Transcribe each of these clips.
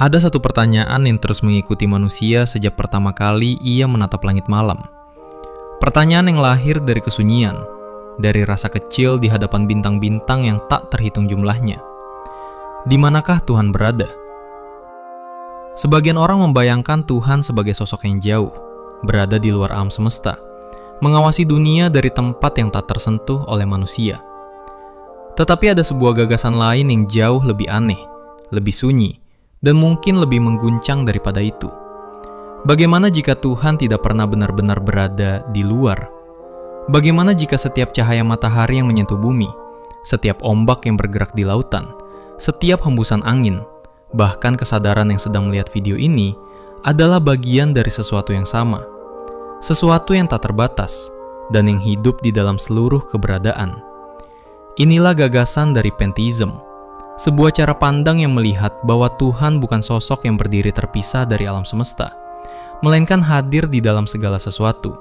Ada satu pertanyaan yang terus mengikuti manusia sejak pertama kali ia menatap langit malam. Pertanyaan yang lahir dari kesunyian, dari rasa kecil di hadapan bintang-bintang yang tak terhitung jumlahnya. Di manakah Tuhan berada? Sebagian orang membayangkan Tuhan sebagai sosok yang jauh, berada di luar alam semesta, mengawasi dunia dari tempat yang tak tersentuh oleh manusia. Tetapi ada sebuah gagasan lain yang jauh lebih aneh, lebih sunyi, dan mungkin lebih mengguncang daripada itu. Bagaimana jika Tuhan tidak pernah benar-benar berada di luar? Bagaimana jika setiap cahaya matahari yang menyentuh bumi, setiap ombak yang bergerak di lautan, setiap hembusan angin, bahkan kesadaran yang sedang melihat video ini adalah bagian dari sesuatu yang sama, sesuatu yang tak terbatas, dan yang hidup di dalam seluruh keberadaan. Inilah gagasan dari pantheism, sebuah cara pandang yang melihat bahwa Tuhan bukan sosok yang berdiri terpisah dari alam semesta, melainkan hadir di dalam segala sesuatu.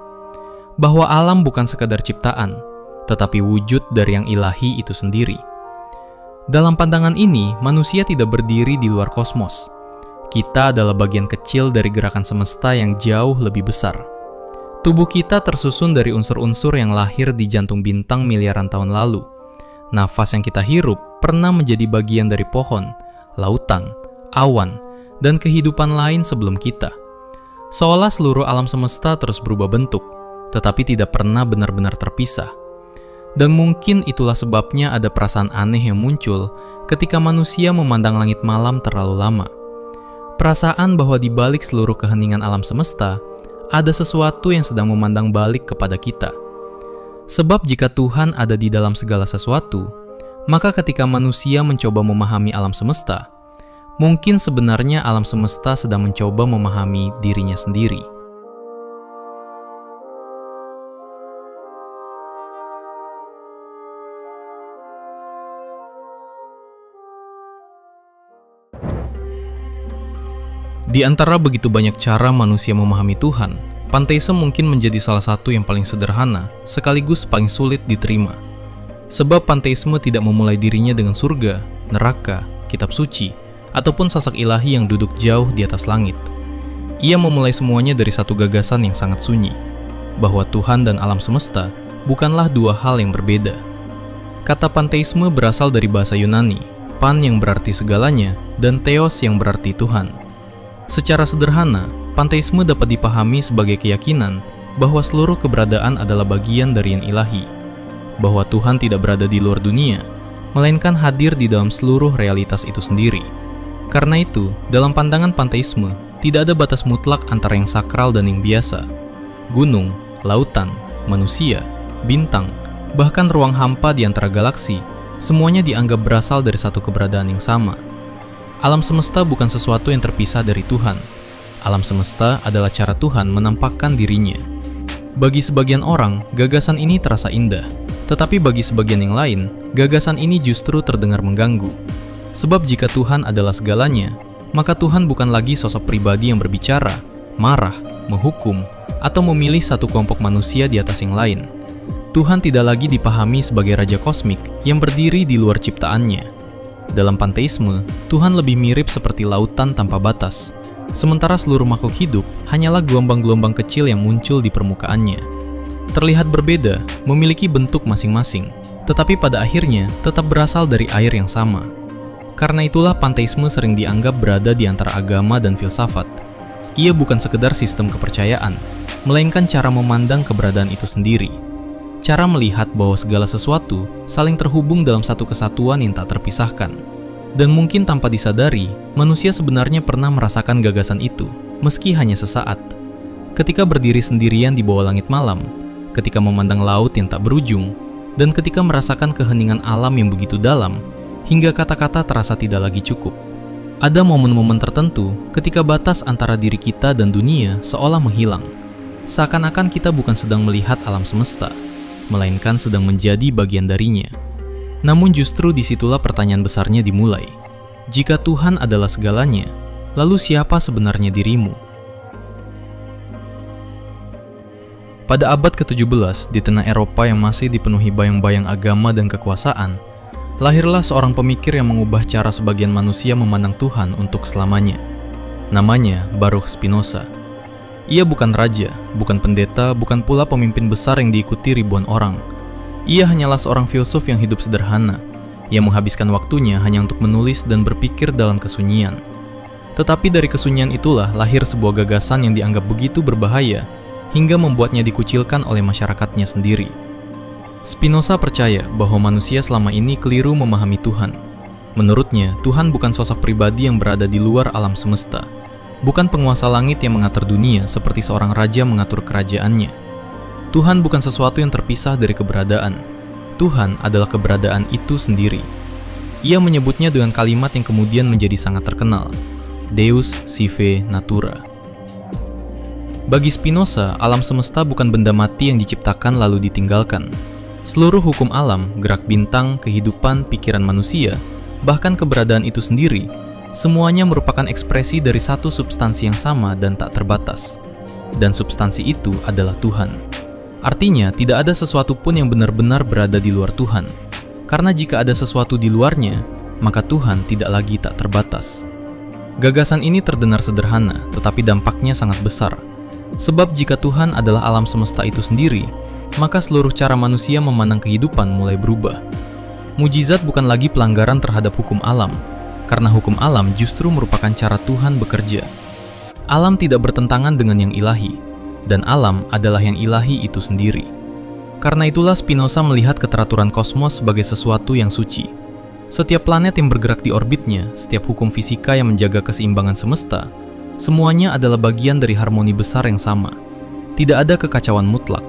Bahwa alam bukan sekadar ciptaan, tetapi wujud dari yang ilahi itu sendiri. Dalam pandangan ini, manusia tidak berdiri di luar kosmos. Kita adalah bagian kecil dari gerakan semesta yang jauh lebih besar. Tubuh kita tersusun dari unsur-unsur yang lahir di jantung bintang miliaran tahun lalu. Nafas yang kita hirup pernah menjadi bagian dari pohon, lautan, awan, dan kehidupan lain sebelum kita. Seolah seluruh alam semesta terus berubah bentuk, tetapi tidak pernah benar-benar terpisah. Dan mungkin itulah sebabnya ada perasaan aneh yang muncul ketika manusia memandang langit malam terlalu lama. Perasaan bahwa di balik seluruh keheningan alam semesta, ada sesuatu yang sedang memandang balik kepada kita. Sebab jika Tuhan ada di dalam segala sesuatu, maka ketika manusia mencoba memahami alam semesta, mungkin sebenarnya alam semesta sedang mencoba memahami dirinya sendiri. Di antara begitu banyak cara manusia memahami Tuhan, pantheism mungkin menjadi salah satu yang paling sederhana, sekaligus paling sulit diterima. Sebab pantheism tidak memulai dirinya dengan surga, neraka, kitab suci, ataupun sasak ilahi yang duduk jauh di atas langit. Ia memulai semuanya dari satu gagasan yang sangat sunyi, bahwa Tuhan dan alam semesta bukanlah dua hal yang berbeda. Kata pantheism berasal dari bahasa Yunani, pan yang berarti segalanya, dan theos yang berarti Tuhan. Secara sederhana, pantheism dapat dipahami sebagai keyakinan bahwa seluruh keberadaan adalah bagian dari yang ilahi, bahwa Tuhan tidak berada di luar dunia, melainkan hadir di dalam seluruh realitas itu sendiri. Karena itu, dalam pandangan pantheism, tidak ada batas mutlak antara yang sakral dan yang biasa. Gunung, lautan, manusia, bintang, bahkan ruang hampa di antara galaksi, semuanya dianggap berasal dari satu keberadaan yang sama. Alam semesta bukan sesuatu yang terpisah dari Tuhan. Alam semesta adalah cara Tuhan menampakkan dirinya. Bagi sebagian orang, gagasan ini terasa indah. Tetapi bagi sebagian yang lain, gagasan ini justru terdengar mengganggu. Sebab jika Tuhan adalah segalanya, maka Tuhan bukan lagi sosok pribadi yang berbicara, marah, menghukum, atau memilih satu kelompok manusia di atas yang lain. Tuhan tidak lagi dipahami sebagai Raja Kosmik yang berdiri di luar ciptaannya. Dalam pantheism, Tuhan lebih mirip seperti lautan tanpa batas, sementara seluruh makhluk hidup hanyalah gelombang-gelombang kecil yang muncul di permukaannya. Terlihat berbeda, memiliki bentuk masing-masing, tetapi pada akhirnya tetap berasal dari air yang sama. Karena itulah pantheism sering dianggap berada di antara agama dan filsafat. Ia bukan sekedar sistem kepercayaan, melainkan cara memandang keberadaan itu sendiri. Cara melihat bahwa segala sesuatu saling terhubung dalam satu kesatuan yang tak terpisahkan. Dan mungkin tanpa disadari, manusia sebenarnya pernah merasakan gagasan itu, meski hanya sesaat. Ketika berdiri sendirian di bawah langit malam, ketika memandang laut yang tak berujung, dan ketika merasakan keheningan alam yang begitu dalam, hingga kata-kata terasa tidak lagi cukup. Ada momen-momen tertentu ketika batas antara diri kita dan dunia seolah menghilang. Seakan-akan kita bukan sedang melihat alam semesta, melainkan sedang menjadi bagian darinya. Namun justru disitulah pertanyaan besarnya dimulai. Jika Tuhan adalah segalanya, lalu siapa sebenarnya dirimu? Pada abad ke-17, di tanah Eropa yang masih dipenuhi bayang-bayang agama dan kekuasaan, lahirlah seorang pemikir yang mengubah cara sebagian manusia memandang Tuhan untuk selamanya. Namanya Baruch Spinoza. Ia bukan raja, bukan pendeta, bukan pula pemimpin besar yang diikuti ribuan orang. Ia hanyalah seorang filsuf yang hidup sederhana, yang menghabiskan waktunya hanya untuk menulis dan berpikir dalam kesunyian. Tetapi dari kesunyian itulah lahir sebuah gagasan yang dianggap begitu berbahaya, hingga membuatnya dikucilkan oleh masyarakatnya sendiri. Spinoza percaya bahwa manusia selama ini keliru memahami Tuhan. Menurutnya, Tuhan bukan sosok pribadi yang berada di luar alam semesta, bukan penguasa langit yang mengatur dunia seperti seorang raja mengatur kerajaannya. Tuhan bukan sesuatu yang terpisah dari keberadaan. Tuhan adalah keberadaan itu sendiri. Ia menyebutnya dengan kalimat yang kemudian menjadi sangat terkenal, Deus sive natura. Bagi Spinoza, alam semesta bukan benda mati yang diciptakan lalu ditinggalkan. Seluruh hukum alam, gerak bintang, kehidupan, pikiran manusia, bahkan keberadaan itu sendiri, semuanya merupakan ekspresi dari satu substansi yang sama dan tak terbatas. Dan substansi itu adalah Tuhan. Artinya, tidak ada sesuatu pun yang benar-benar berada di luar Tuhan. Karena jika ada sesuatu di luarnya, maka Tuhan tidak lagi tak terbatas. Gagasan ini terdengar sederhana, tetapi dampaknya sangat besar. Sebab jika Tuhan adalah alam semesta itu sendiri, maka seluruh cara manusia memandang kehidupan mulai berubah. Mujizat bukan lagi pelanggaran terhadap hukum alam, karena hukum alam justru merupakan cara Tuhan bekerja. Alam tidak bertentangan dengan yang ilahi, dan alam adalah yang ilahi itu sendiri. Karena itulah Spinoza melihat keteraturan kosmos sebagai sesuatu yang suci. Setiap planet yang bergerak di orbitnya, setiap hukum fisika yang menjaga keseimbangan semesta, semuanya adalah bagian dari harmoni besar yang sama. Tidak ada kekacauan mutlak.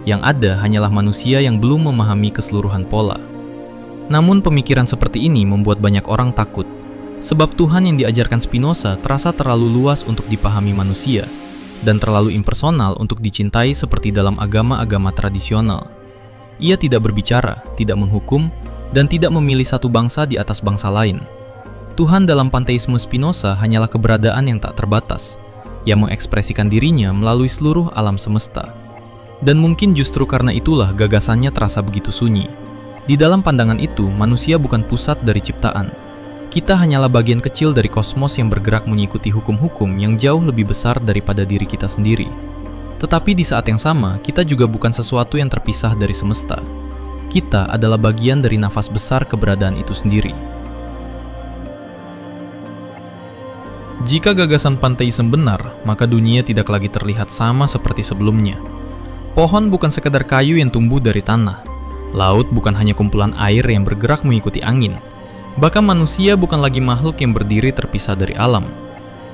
Yang ada hanyalah manusia yang belum memahami keseluruhan pola. Namun pemikiran seperti ini membuat banyak orang takut. Sebab Tuhan yang diajarkan Spinoza terasa terlalu luas untuk dipahami manusia, dan terlalu impersonal untuk dicintai seperti dalam agama-agama tradisional. Ia tidak berbicara, tidak menghukum, dan tidak memilih satu bangsa di atas bangsa lain. Tuhan dalam panteisme Spinoza hanyalah keberadaan yang tak terbatas, yang mengekspresikan dirinya melalui seluruh alam semesta. Dan mungkin justru karena itulah gagasannya terasa begitu sunyi. Di dalam pandangan itu, manusia bukan pusat dari ciptaan. Kita hanyalah bagian kecil dari kosmos yang bergerak mengikuti hukum-hukum yang jauh lebih besar daripada diri kita sendiri. Tetapi di saat yang sama, kita juga bukan sesuatu yang terpisah dari semesta. Kita adalah bagian dari nafas besar keberadaan itu sendiri. Jika gagasan panteisme benar, maka dunia tidak lagi terlihat sama seperti sebelumnya. Pohon bukan sekedar kayu yang tumbuh dari tanah. Laut bukan hanya kumpulan air yang bergerak mengikuti angin. Bahkan manusia bukan lagi makhluk yang berdiri terpisah dari alam.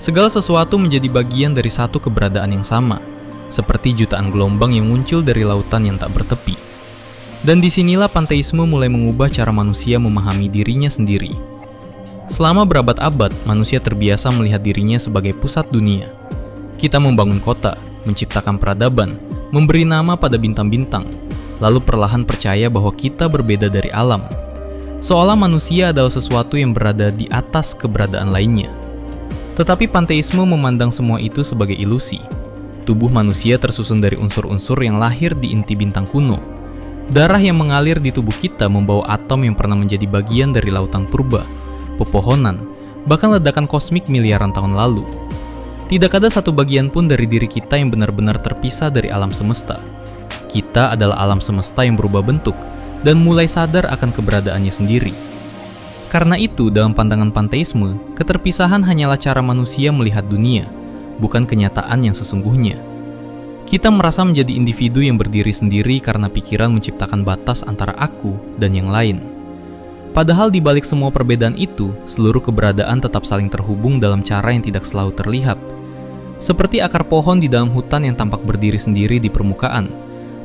Segala sesuatu menjadi bagian dari satu keberadaan yang sama, seperti jutaan gelombang yang muncul dari lautan yang tak bertepi. Dan disinilah panteisme mulai mengubah cara manusia memahami dirinya sendiri. Selama berabad-abad, manusia terbiasa melihat dirinya sebagai pusat dunia. Kita membangun kota, menciptakan peradaban, memberi nama pada bintang-bintang, lalu perlahan percaya bahwa kita berbeda dari alam. Seolah manusia adalah sesuatu yang berada di atas keberadaan lainnya. Tetapi panteisme memandang semua itu sebagai ilusi. Tubuh manusia tersusun dari unsur-unsur yang lahir di inti bintang kuno. Darah yang mengalir di tubuh kita membawa atom yang pernah menjadi bagian dari lautan purba, pepohonan, bahkan ledakan kosmik miliaran tahun lalu. Tidak ada satu bagian pun dari diri kita yang benar-benar terpisah dari alam semesta. Kita adalah alam semesta yang berubah bentuk dan mulai sadar akan keberadaannya sendiri. Karena itu, dalam pandangan panteisme, keterpisahan hanyalah cara manusia melihat dunia, bukan kenyataan yang sesungguhnya. Kita merasa menjadi individu yang berdiri sendiri karena pikiran menciptakan batas antara aku dan yang lain. Padahal di balik semua perbedaan itu, seluruh keberadaan tetap saling terhubung dalam cara yang tidak selalu terlihat. Seperti akar pohon di dalam hutan yang tampak berdiri sendiri di permukaan,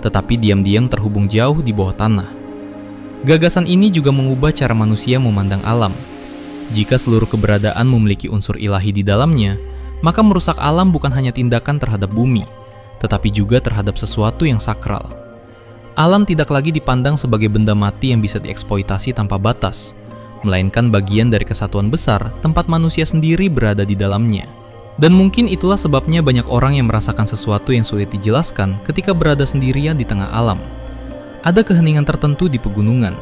tetapi diam-diam terhubung jauh di bawah tanah. Gagasan ini juga mengubah cara manusia memandang alam. Jika seluruh keberadaan memiliki unsur ilahi di dalamnya, maka merusak alam bukan hanya tindakan terhadap bumi, tetapi juga terhadap sesuatu yang sakral. Alam tidak lagi dipandang sebagai benda mati yang bisa dieksploitasi tanpa batas, melainkan bagian dari kesatuan besar tempat manusia sendiri berada di dalamnya. Dan mungkin itulah sebabnya banyak orang yang merasakan sesuatu yang sulit dijelaskan ketika berada sendirian di tengah alam. Ada keheningan tertentu di pegunungan.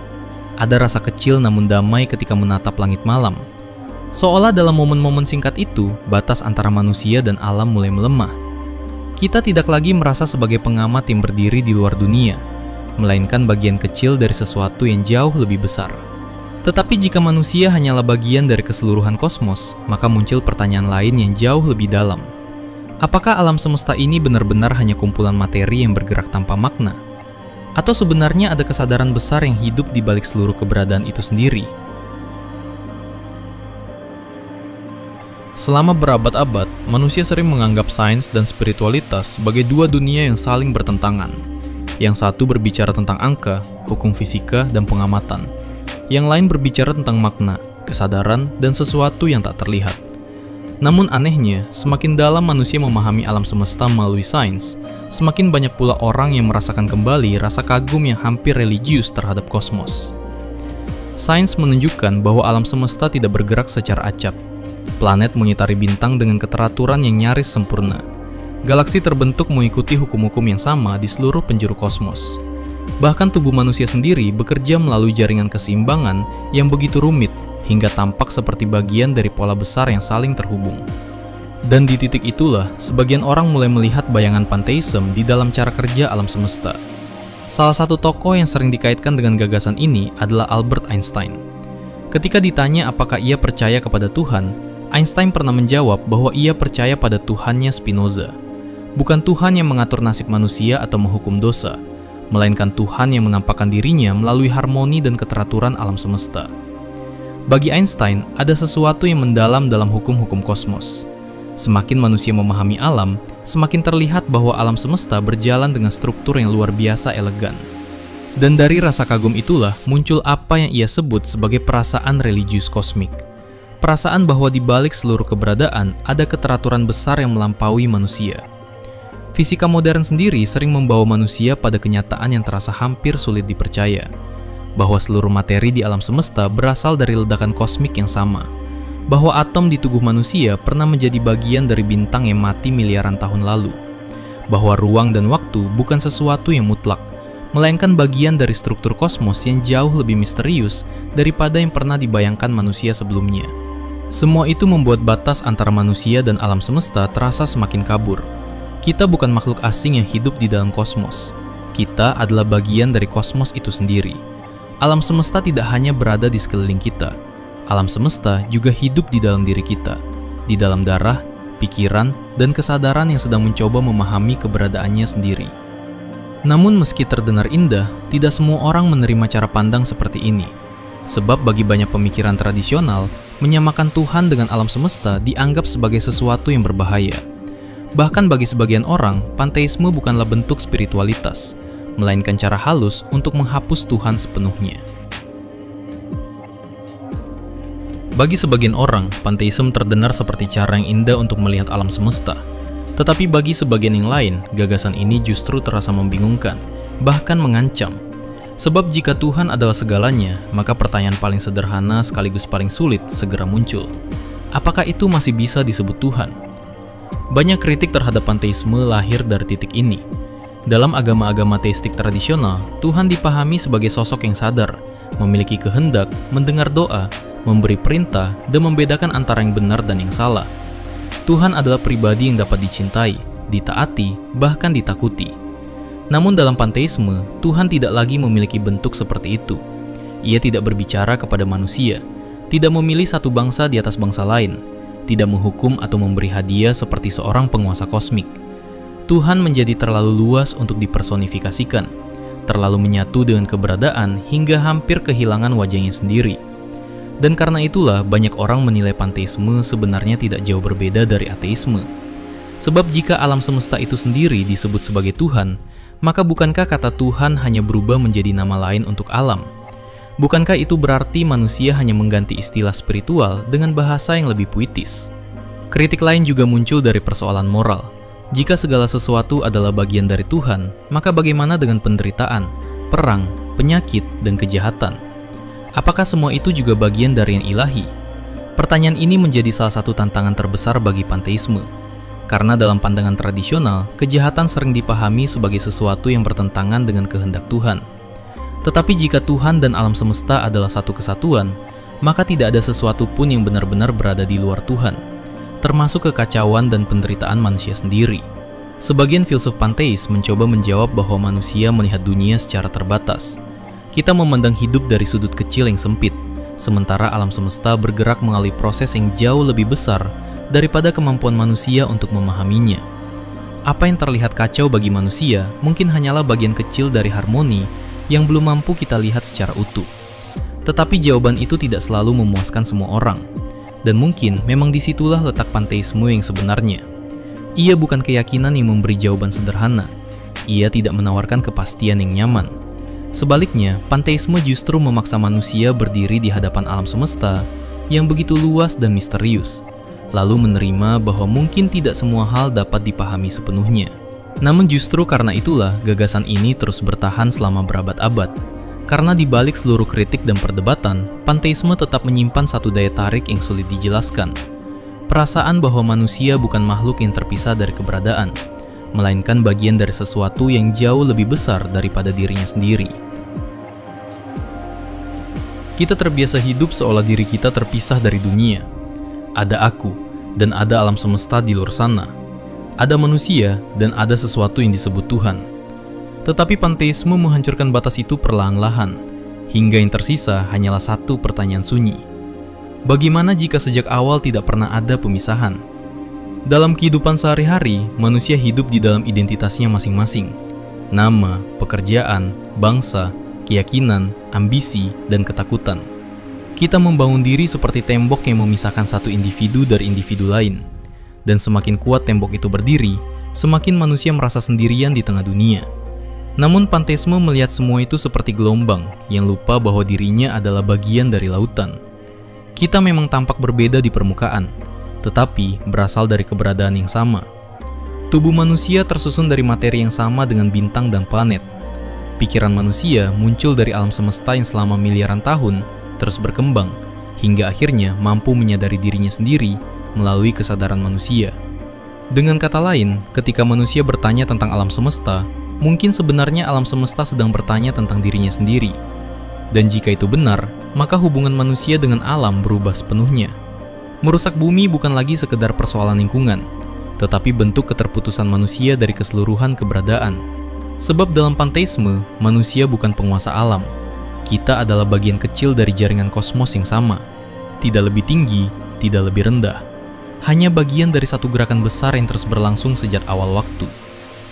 Ada rasa kecil namun damai ketika menatap langit malam. Seolah dalam momen-momen singkat itu, batas antara manusia dan alam mulai melemah. Kita tidak lagi merasa sebagai pengamat yang berdiri di luar dunia, melainkan bagian kecil dari sesuatu yang jauh lebih besar. Tetapi jika manusia hanyalah bagian dari keseluruhan kosmos, maka muncul pertanyaan lain yang jauh lebih dalam. Apakah alam semesta ini benar-benar hanya kumpulan materi yang bergerak tanpa makna? Atau sebenarnya ada kesadaran besar yang hidup di balik seluruh keberadaan itu sendiri? Selama berabad-abad, manusia sering menganggap sains dan spiritualitas sebagai dua dunia yang saling bertentangan. Yang satu berbicara tentang angka, hukum fisika, dan pengamatan. Yang lain berbicara tentang makna, kesadaran, dan sesuatu yang tak terlihat. Namun anehnya, semakin dalam manusia memahami alam semesta melalui sains, semakin banyak pula orang yang merasakan kembali rasa kagum yang hampir religius terhadap kosmos. Sains menunjukkan bahwa alam semesta tidak bergerak secara acak. Planet mengitari bintang dengan keteraturan yang nyaris sempurna. Galaksi terbentuk mengikuti hukum-hukum yang sama di seluruh penjuru kosmos. Bahkan tubuh manusia sendiri bekerja melalui jaringan keseimbangan yang begitu rumit hingga tampak seperti bagian dari pola besar yang saling terhubung. Dan di titik itulah, sebagian orang mulai melihat bayangan panteisme di dalam cara kerja alam semesta. Salah satu tokoh yang sering dikaitkan dengan gagasan ini adalah Albert Einstein. Ketika ditanya apakah ia percaya kepada Tuhan, Einstein pernah menjawab bahwa ia percaya pada Tuhannya Spinoza. Bukan Tuhan yang mengatur nasib manusia atau menghukum dosa, melainkan Tuhan yang menampakkan dirinya melalui harmoni dan keteraturan alam semesta. Bagi Einstein, ada sesuatu yang mendalam dalam hukum-hukum kosmos. Semakin manusia memahami alam, semakin terlihat bahwa alam semesta berjalan dengan struktur yang luar biasa elegan. Dan dari rasa kagum itulah muncul apa yang ia sebut sebagai perasaan religius kosmik. Perasaan bahwa di balik seluruh keberadaan ada keteraturan besar yang melampaui manusia. Fisika modern sendiri sering membawa manusia pada kenyataan yang terasa hampir sulit dipercaya, bahwa seluruh materi di alam semesta berasal dari ledakan kosmik yang sama, bahwa atom di tubuh manusia pernah menjadi bagian dari bintang yang mati miliaran tahun lalu, bahwa ruang dan waktu bukan sesuatu yang mutlak, melainkan bagian dari struktur kosmos yang jauh lebih misterius daripada yang pernah dibayangkan manusia sebelumnya. Semua itu membuat batas antara manusia dan alam semesta terasa semakin kabur. Kita bukan makhluk asing yang hidup di dalam kosmos. Kita adalah bagian dari kosmos itu sendiri. Alam semesta tidak hanya berada di sekeliling kita. Alam semesta juga hidup di dalam diri kita, di dalam darah, pikiran, dan kesadaran yang sedang mencoba memahami keberadaannya sendiri. Namun meski terdengar indah, tidak semua orang menerima cara pandang seperti ini. Sebab bagi banyak pemikiran tradisional, menyamakan Tuhan dengan alam semesta dianggap sebagai sesuatu yang berbahaya. Bahkan bagi sebagian orang, panteisme bukanlah bentuk spiritualitas, melainkan cara halus untuk menghapus Tuhan sepenuhnya. Bagi sebagian orang, panteisme terdengar seperti cara yang indah untuk melihat alam semesta. Tetapi bagi sebagian yang lain, gagasan ini justru terasa membingungkan, bahkan mengancam. Sebab jika Tuhan adalah segalanya, maka pertanyaan paling sederhana sekaligus paling sulit segera muncul. Apakah itu masih bisa disebut Tuhan? Banyak kritik terhadap panteisme lahir dari titik ini. Dalam agama-agama teistik tradisional, Tuhan dipahami sebagai sosok yang sadar, memiliki kehendak, mendengar doa, memberi perintah, dan membedakan antara yang benar dan yang salah. Tuhan adalah pribadi yang dapat dicintai, ditaati, bahkan ditakuti. Namun dalam panteisme, Tuhan tidak lagi memiliki bentuk seperti itu. Ia tidak berbicara kepada manusia, tidak memilih satu bangsa di atas bangsa lain, tidak menghukum atau memberi hadiah seperti seorang penguasa kosmik. Tuhan menjadi terlalu luas untuk dipersonifikasikan, terlalu menyatu dengan keberadaan hingga hampir kehilangan wajahnya sendiri. Dan karena itulah banyak orang menilai panteisme sebenarnya tidak jauh berbeda dari ateisme. Sebab jika alam semesta itu sendiri disebut sebagai Tuhan, maka bukankah kata Tuhan hanya berubah menjadi nama lain untuk alam? Bukankah itu berarti manusia hanya mengganti istilah spiritual dengan bahasa yang lebih puitis? Kritik lain juga muncul dari persoalan moral. Jika segala sesuatu adalah bagian dari Tuhan, maka bagaimana dengan penderitaan, perang, penyakit, dan kejahatan? Apakah semua itu juga bagian dari yang ilahi? Pertanyaan ini menjadi salah satu tantangan terbesar bagi panteisme. Karena dalam pandangan tradisional, kejahatan sering dipahami sebagai sesuatu yang bertentangan dengan kehendak Tuhan. Tetapi jika Tuhan dan alam semesta adalah satu kesatuan, maka tidak ada sesuatu pun yang benar-benar berada di luar Tuhan, termasuk kekacauan dan penderitaan manusia sendiri. Sebagian filsuf panteis mencoba menjawab bahwa manusia melihat dunia secara terbatas. Kita memandang hidup dari sudut kecil yang sempit, sementara alam semesta bergerak melalui proses yang jauh lebih besar daripada kemampuan manusia untuk memahaminya. Apa yang terlihat kacau bagi manusia mungkin hanyalah bagian kecil dari harmoni yang belum mampu kita lihat secara utuh. Tetapi jawaban itu tidak selalu memuaskan semua orang. Dan mungkin memang disitulah letak panteisme yang sebenarnya. Ia bukan keyakinan yang memberi jawaban sederhana. Ia tidak menawarkan kepastian yang nyaman. Sebaliknya, panteisme justru memaksa manusia berdiri di hadapan alam semesta yang begitu luas dan misterius, lalu menerima bahwa mungkin tidak semua hal dapat dipahami sepenuhnya. Namun justru karena itulah gagasan ini terus bertahan selama berabad-abad. Karena di balik seluruh kritik dan perdebatan, panteisme tetap menyimpan satu daya tarik yang sulit dijelaskan. Perasaan bahwa manusia bukan makhluk yang terpisah dari keberadaan, melainkan bagian dari sesuatu yang jauh lebih besar daripada dirinya sendiri. Kita terbiasa hidup seolah diri kita terpisah dari dunia. Ada aku, dan ada alam semesta di luar sana. Ada manusia, dan ada sesuatu yang disebut Tuhan. Tetapi panteisme menghancurkan batas itu perlahan-lahan, hingga yang tersisa hanyalah satu pertanyaan sunyi. Bagaimana jika sejak awal tidak pernah ada pemisahan? Dalam kehidupan sehari-hari, manusia hidup di dalam identitasnya masing-masing. Nama, pekerjaan, bangsa, keyakinan, ambisi, dan ketakutan. Kita membangun diri seperti tembok yang memisahkan satu individu dari individu lain. Dan semakin kuat tembok itu berdiri, semakin manusia merasa sendirian di tengah dunia. Namun panteisme melihat semua itu seperti gelombang yang lupa bahwa dirinya adalah bagian dari lautan. Kita memang tampak berbeda di permukaan, tetapi berasal dari keberadaan yang sama. Tubuh manusia tersusun dari materi yang sama dengan bintang dan planet. Pikiran manusia muncul dari alam semesta yang selama miliaran tahun terus berkembang, hingga akhirnya mampu menyadari dirinya sendiri melalui kesadaran manusia. Dengan kata lain, ketika manusia bertanya tentang alam semesta, mungkin sebenarnya alam semesta sedang bertanya tentang dirinya sendiri. Dan jika itu benar, maka hubungan manusia dengan alam berubah sepenuhnya. Merusak bumi bukan lagi sekedar persoalan lingkungan, tetapi bentuk keterputusan manusia dari keseluruhan keberadaan. Sebab dalam panteisme, manusia bukan penguasa alam. Kita adalah bagian kecil dari jaringan kosmos yang sama. Tidak lebih tinggi, tidak lebih rendah. Hanya bagian dari satu gerakan besar yang terus berlangsung sejak awal waktu.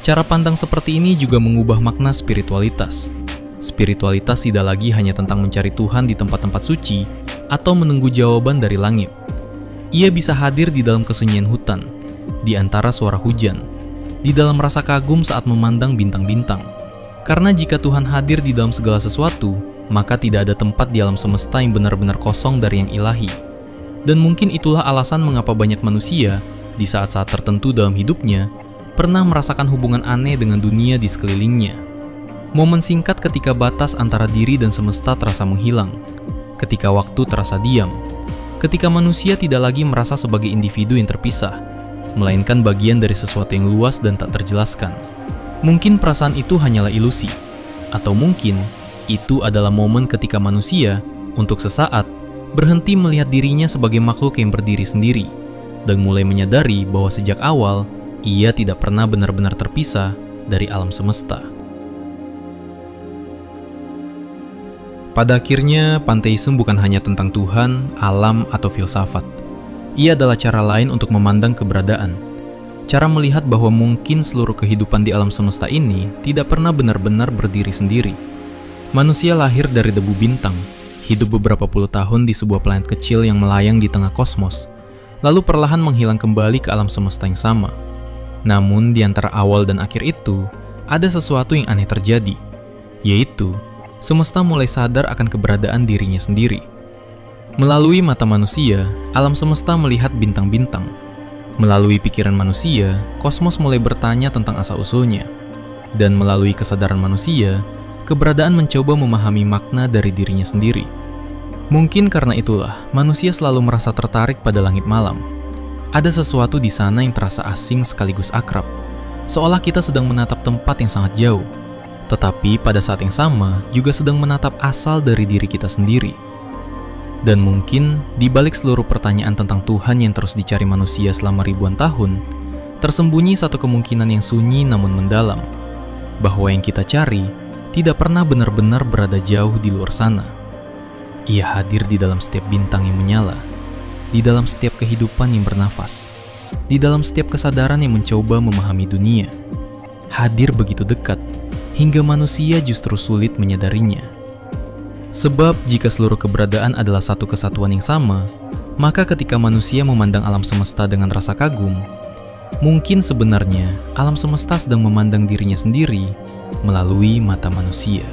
Cara pandang seperti ini juga mengubah makna spiritualitas. Spiritualitas tidak lagi hanya tentang mencari Tuhan di tempat-tempat suci atau menunggu jawaban dari langit. Ia bisa hadir di dalam kesunyian hutan, di antara suara hujan, di dalam rasa kagum saat memandang bintang-bintang. Karena jika Tuhan hadir di dalam segala sesuatu, maka tidak ada tempat di alam semesta yang benar-benar kosong dari yang ilahi. Dan mungkin itulah alasan mengapa banyak manusia, di saat-saat tertentu dalam hidupnya, pernah merasakan hubungan aneh dengan dunia di sekelilingnya. Momen singkat ketika batas antara diri dan semesta terasa menghilang, ketika waktu terasa diam, ketika manusia tidak lagi merasa sebagai individu yang terpisah, melainkan bagian dari sesuatu yang luas dan tak terjelaskan. Mungkin perasaan itu hanyalah ilusi, atau mungkin itu adalah momen ketika manusia, untuk sesaat, berhenti melihat dirinya sebagai makhluk yang berdiri sendiri, dan mulai menyadari bahwa sejak awal, ia tidak pernah benar-benar terpisah dari alam semesta. Pada akhirnya, panteisme bukan hanya tentang Tuhan, alam, atau filsafat. Ia adalah cara lain untuk memandang keberadaan. Cara melihat bahwa mungkin seluruh kehidupan di alam semesta ini tidak pernah benar-benar berdiri sendiri. Manusia lahir dari debu bintang, hidup beberapa puluh tahun di sebuah planet kecil yang melayang di tengah kosmos, lalu perlahan menghilang kembali ke alam semesta yang sama. Namun, di antara awal dan akhir itu, ada sesuatu yang aneh terjadi, yaitu semesta mulai sadar akan keberadaan dirinya sendiri. Melalui mata manusia, alam semesta melihat bintang-bintang. Melalui pikiran manusia, kosmos mulai bertanya tentang asal-usulnya. Dan melalui kesadaran manusia, keberadaan mencoba memahami makna dari dirinya sendiri. Mungkin karena itulah, manusia selalu merasa tertarik pada langit malam. Ada sesuatu di sana yang terasa asing sekaligus akrab, seolah kita sedang menatap tempat yang sangat jauh, tetapi pada saat yang sama juga sedang menatap asal dari diri kita sendiri. Dan mungkin di balik seluruh pertanyaan tentang Tuhan yang terus dicari manusia selama ribuan tahun, tersembunyi satu kemungkinan yang sunyi namun mendalam, bahwa yang kita cari tidak pernah benar-benar berada jauh di luar sana. Ia hadir di dalam setiap bintang yang menyala, di dalam setiap kehidupan yang bernafas, di dalam setiap kesadaran yang mencoba memahami dunia. Hadir begitu dekat, hingga manusia justru sulit menyadarinya. Sebab jika seluruh keberadaan adalah satu kesatuan yang sama, maka ketika manusia memandang alam semesta dengan rasa kagum, mungkin sebenarnya alam semesta sedang memandang dirinya sendiri melalui mata manusia.